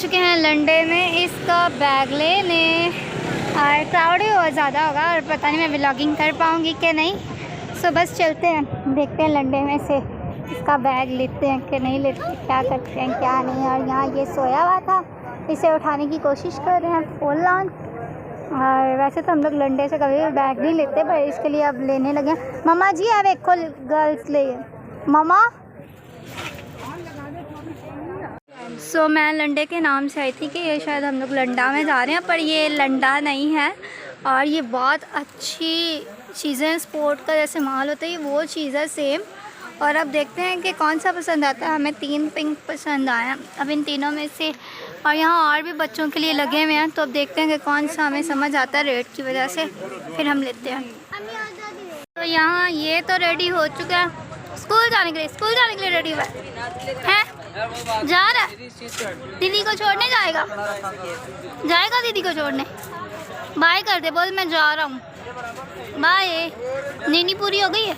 चुके हैं लंडे में इसका बैग लेने। और क्राउड भी बहुत ज़्यादा होगा और पता नहीं मैं व्लॉगिंग कर पाऊँगी कि नहीं। सो बस चलते हैं, देखते हैं लंडे में से इसका बैग लेते हैं कि नहीं लेते, क्या करते हैं क्या नहीं। और यहाँ ये सोया हुआ था, इसे उठाने की कोशिश कर रहे हैं फुल ऑन। और वैसे तो हम लोग लंडे से कभी भी बैग नहीं लेते, पर इसके लिए अब लेने लगे। मम्मा जी अब एक गर्ल्स ले मम्मा। सो मैं लंडे के नाम से आई थी कि ये शायद हम लोग लंडा में जा रहे हैं, पर ये लंडा नहीं है। और ये बहुत अच्छी चीज़ें, स्पोर्ट का जैसे माल होता है वो चीज़ है सेम। और अब देखते हैं कि कौन सा पसंद आता है। हमें 3 पिंक पसंद आया अब इन तीनों में से। और यहाँ और भी बच्चों के लिए लगे हुए हैं, तो अब देखते हैं कि कौन सा हमें समझ आता है रेट की वजह से, फिर हम लेते हैं। तो यहाँ ये तो रेडी हो चुका है स्कूल जाने के लिए रेडी हुआ है। जा रहा है दीदी को छोड़ने, जाएगा दीदी को छोड़ने। बाय कर दे, बोल मैं जा रहा हूँ, बाय। नीनी पूरी हो गई है,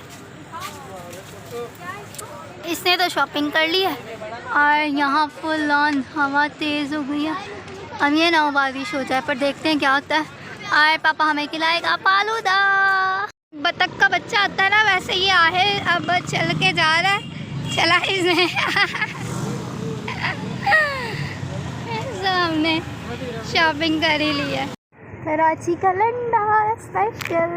इसने तो शॉपिंग कर ली है। और यहाँ फुल ऑन हवा तेज़ हो गई है। अब ये ना बारिश हो जाए, पर देखते हैं क्या होता है। आए पापा हमें खिलाएगा फालूदा। बतख का बच्चा आता है ना, वैसे ये आहे अब चल के जा रहा है, चला इसने। हमने शॉपिंग कर ही ली है। कराची का लंडा स्पेशल।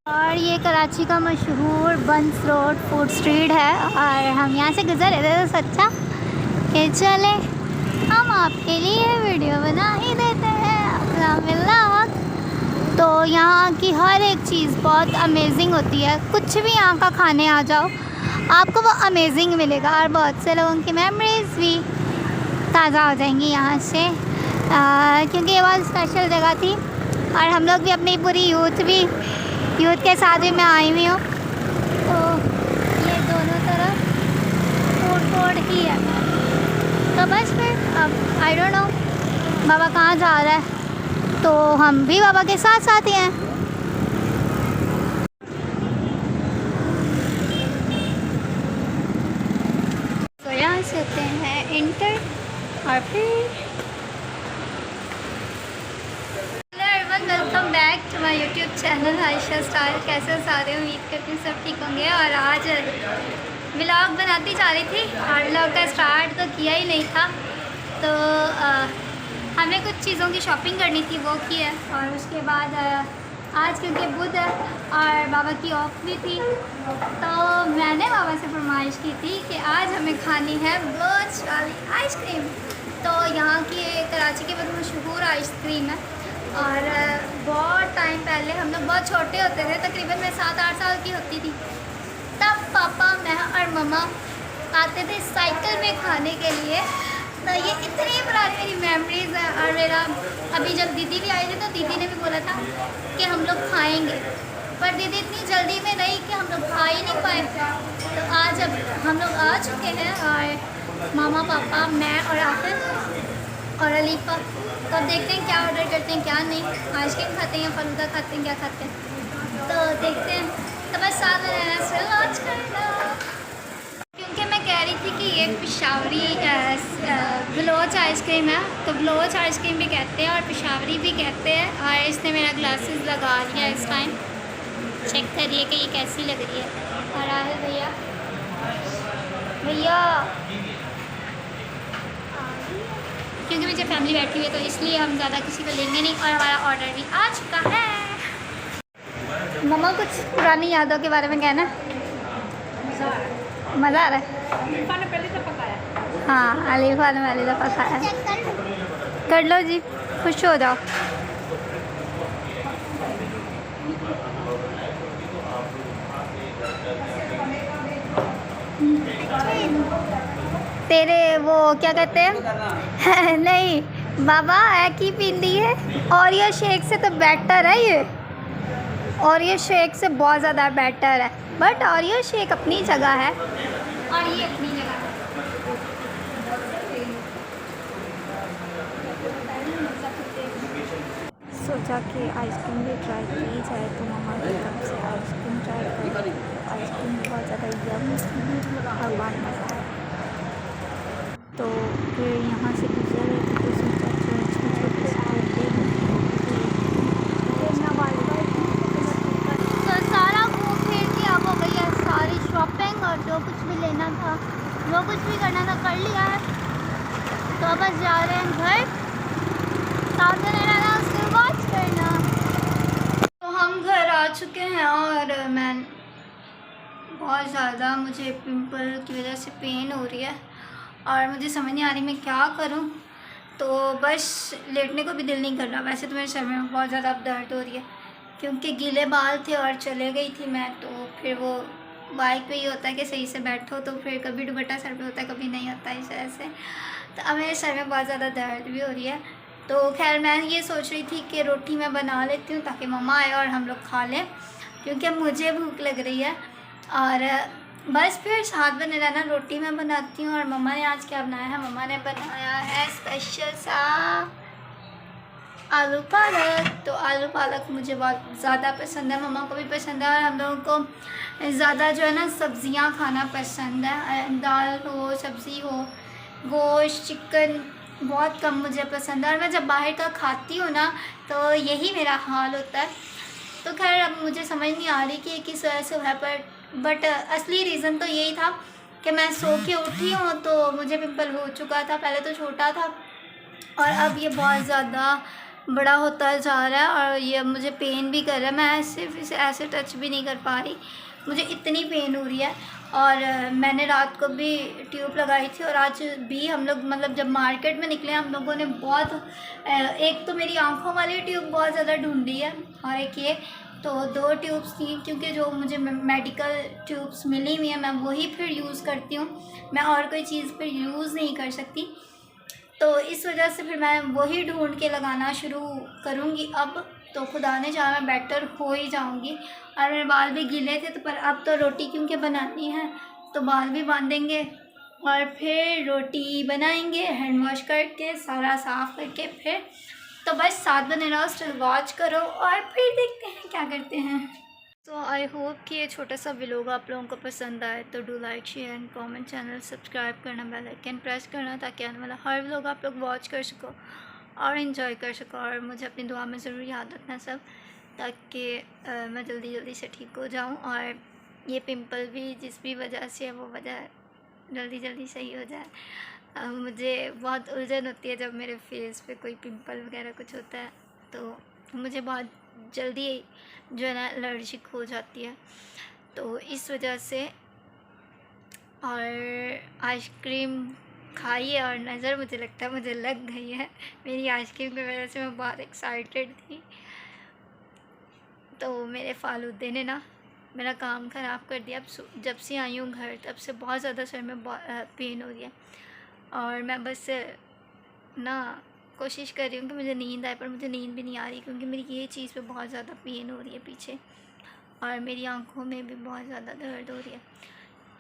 और ये कराची का मशहूर बंस रोड फूड स्ट्रीट है। और हम यहाँ से गुजर रहे थे तो सोचा कि चले हम आपके लिए वीडियो बना ही देते हैं अपना व्लॉग। तो यहाँ की हर एक चीज़ बहुत अमेजिंग होती है। कुछ भी यहाँ का खाने आ जाओ आपको वो अमेजिंग मिलेगा। और बहुत से लोगों की मेमोरीज़ भी ताज़ा हो जाएंगी यहाँ से, क्योंकि ये बहुत स्पेशल जगह थी। और हम लोग भी अपनी पूरी यूथ के साथ भी मैं आई हुई हूँ। तो ये दोनों तरफ फूड कोर्ट ही है। तो बस फिर अब आई डोंट नो बाबा कहाँ जा रहा है, तो हम भी बाबा के साथ साथ ही हैं। तो यहाँ से होते हैं इंटर और फिर welcome back to my YouTube channel Ayesha style. कैसे सारे उम्मीद करती हूँ सब ठीक होंगे। और आज व्लॉग बनाती जा रही थी और व्लॉग का स्टार्ट तो किया ही नहीं था। तो हमें कुछ चीज़ों की शॉपिंग करनी थी, वो की है। और उसके बाद आज क्योंकि बुध है और बाबा की ऑफ भी थी, तो मैंने बाबा से फरमाइश की थी कि आज हमें खानी है बर्च वाली आइसक्रीम। तो यहाँ की कराची की बहुत मशहूर आइसक्रीम है। और बहुत टाइम पहले हम लोग बहुत छोटे होते थे, तकरीबन मैं 7-8 साल की होती थी, तब पापा मैं और मम्मा आते थे साइकिल में खाने के लिए। तो ये इतनी पुरानी मेरी मेमोरीज़ है। और मेरा अभी जब दीदी भी आई थी तो दीदी ने भी बोला था कि हम लोग खाएंगे, पर दीदी इतनी जल्दी में नहीं कि हम लोग खा ही नहीं पाए। तो आज अब हम लोग आ चुके हैं, और मामा पापा मैं और आफिर और अलीफा। तो अब देखते हैं क्या ऑर्डर करते हैं क्या नहीं, आइसक्रीम खाते हैं या फलूदा खाते हैं, क्या खाते हैं तो देखते हैं। तो बस साथ में रहना से लॉन्च करना, क्योंकि मैं कह रही थी कि ये पिशावरी बलोच आइसक्रीम है। तो बलोच आइसक्रीम भी कहते हैं और पिशावरी भी कहते हैं। और इसने मेरा ग्लासेस लगा लिया इस टाइम, चेक करिए कि ये कैसी लग रही है। और राहुल भैया क्योंकि मुझे फैमिली बैठी हुई है तो इसलिए हम ज़्यादा किसी को लेंगे नहीं। और हमारा ऑर्डर भी आ चुका है। मम्मा कुछ पुरानी यादों के बारे में कहना। मज़ा आ रहा है। अलीफा ने पहले दफ़ा खाया। हाँ अलीफा ने पहले दफ़ा खाया। कर लो जी, खुश हो जाओ। तेरे वो क्या कहते हैं नहीं बाबा एक ही पींदी है। और ये शेक से तो बेटर है ये, और ये शेक से बहुत ज़्यादा बेटर है। बट और ये शेक अपनी जगह है और ये अपनी जगह है। सोचा कि आइसक्रीम भी ट्राई की जाए, तो मम्मा की तरफ से आइसक्रीम ट्राई करी। आइसक्रीम बहुत ज़्यादा यम और बहुत मज़ा आया। तो फिर यहाँ से गुजर रहे थे तो सोचा चर्च में छोटे से करते हैं। तो सारा घूम फिर के अब हो गई है सारी शॉपिंग, और जो कुछ भी लेना था, जो कुछ भी करना था कर लिया है। तो बस जा रहे हैं घर, सावधान रहना, उसके वॉच करना। तो हम घर आ चुके हैं और मैं बहुत ज़्यादा मुझे पिंपल की वजह से पेन हो रही है और मुझे समझ नहीं आ रही मैं क्या करूं। तो बस लेटने को भी दिल नहीं कर रहा। वैसे तो मेरे सर में बहुत ज़्यादा अब दर्द हो रही है क्योंकि गीले बाल थे और चले गई थी मैं। तो फिर वो बाइक पे ही होता है कि सही से बैठो तो फिर कभी दुपट्टा सर पे होता है, कभी नहीं होता है, इस वजह से। तो अब मेरे सर में बहुत ज़्यादा दर्द भी हो रही है। तो खैर मैं ये सोच रही थी कि रोटी मैं बना लेती हूँ ताकि मम्मा आए और हम लोग खा लें, क्योंकि अब मुझे भूख लग रही है। और बस फिर साथ बने रहना। रोटी मैं बनाती हूँ। और मम्मा ने आज क्या बनाया है? मम्मा ने बनाया है स्पेशल सा आलू पालक। तो आलू पालक मुझे बहुत ज़्यादा पसंद है, मम्मा को भी पसंद है, और हम लोगों को ज़्यादा जो है ना सब्ज़ियाँ खाना पसंद है। दाल हो, सब्ज़ी हो, गोश्त, चिकन बहुत कम मुझे पसंद है। और मैं जब बाहर का खाती हूँ ना तो यही मेरा हाल होता है। तो खैर अब मुझे समझ नहीं आ रही कि किस वजह से है, बट असली रीज़न तो यही था कि मैं सो के उठी हूँ तो मुझे पिंपल हो चुका था। पहले तो छोटा था और अब ये बहुत ज़्यादा बड़ा होता जा रहा है और ये मुझे पेन भी कर रहा है। मैं सिर्फ इसे ऐसे टच भी नहीं कर पा रही, मुझे इतनी पेन हो रही है। और मैंने रात को भी ट्यूब लगाई थी और आज भी हम लोग मतलब जब मार्केट में निकले हम लोगों ने बहुत एक तो मेरी आँखों वाली ट्यूब बहुत ज़्यादा ढूंढी है और एक ये, तो 2 ट्यूब्स थी क्योंकि जो मुझे मेडिकल ट्यूब्स मिली हुई हैं मैं वही फिर यूज़ करती हूँ, मैं और कोई चीज़ फिर यूज़ नहीं कर सकती। तो इस वजह से फिर मैं वही ढूंढ के लगाना शुरू करूँगी अब। तो खुदा ने चाहा मैं बेटर हो ही जाऊँगी। और मेरे बाल भी गीले थे तो पर अब तो रोटी क्योंकि बनानी है तो बाल भी बांधेंगे और फिर रोटी बनाएंगे हैंड वॉश करके सारा साफ़ करके। फिर तो बस 7 बजे रहो, स्टिल वॉच करो और फिर देखते हैं क्या करते हैं। तो आई होप कि ये छोटा सा व्लॉग आप लोगों को पसंद आए। तो do like, share and comment, channel subscribe करना, बेल आइकन प्रेस करना ताकि आने वाला हर व्लॉग आप लोग वॉच कर सको और इन्जॉय कर सको। और मुझे अपनी दुआ में ज़रूर याद रखना सब, ताकि मैं जल्दी जल्दी से ठीक हो जाऊँ और ये पिंपल भी जिस भी वजह से है वो वजह जल्दी जल्दी सही हो जाए। मुझे बहुत उलझन होती है जब मेरे फेस पे कोई पिंपल वगैरह कुछ होता है, तो मुझे बहुत जल्दी जो है ना एलर्जिक हो जाती है, तो इस वजह से। और आइसक्रीम खाई है और नज़र मुझे लगता है मुझे लग गई है मेरी आइसक्रीम की वजह से। मैं बहुत एक्साइटेड थी तो मेरे फालूदे ने ना मेरा काम ख़राब कर दिया। अब जब से आई हूँ घर तब से बहुत ज़्यादा सर में पेन हो रही है और मैं बस ना कोशिश कर रही हूँ कि मुझे नींद आए, पर मुझे नींद भी नहीं आ रही क्योंकि मेरी ये चीज़ पे बहुत ज़्यादा पेन हो रही है पीछे और मेरी आंखों में भी बहुत ज़्यादा दर्द हो रही है।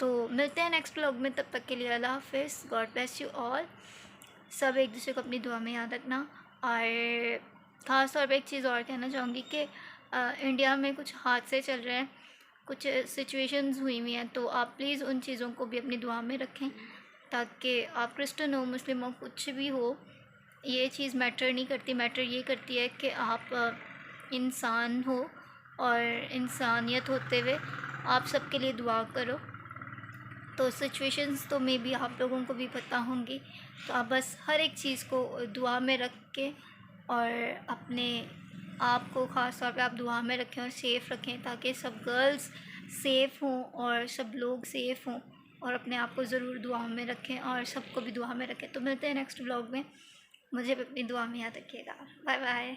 तो मिलते हैं नेक्स्ट व्लॉग में, तब तक के लिए अल्लाह हाफ़िज़, गॉड ब्लेस यू ऑल। सब एक दूसरे को अपनी दुआ में याद रखना। और ख़ास तौर पे एक चीज़ और कहना चाहूँगी कि इंडिया में कुछ हादसे चल रहे हैं, कुछ सिचुएशंस हुई हुई हैं, तो आप प्लीज़ उन चीज़ों को भी अपनी दुआ में रखें ताकि आप क्रिश्चियन हो, मुस्लिम हो, कुछ भी हो, ये चीज़ मैटर नहीं करती। मैटर ये करती है कि आप इंसान हो और इंसानियत होते हुए आप सबके लिए दुआ करो। तो सिचुएशंस तो मे बी आप लोगों को भी पता होंगी, तो आप बस हर एक चीज़ को दुआ में रख के और अपने आप को ख़ास तौर पे आप दुआ में रखें और सेफ़ रखें ताकि सब गर्ल्स सेफ़ हों और सब लोग सेफ़ हों। और अपने आप को ज़रूर दुआ में रखें और सबको भी दुआ में रखें। तो मिलते हैं नेक्स्ट व्लॉग में, मुझे भी अपनी दुआ में याद रखिएगा। Bye bye.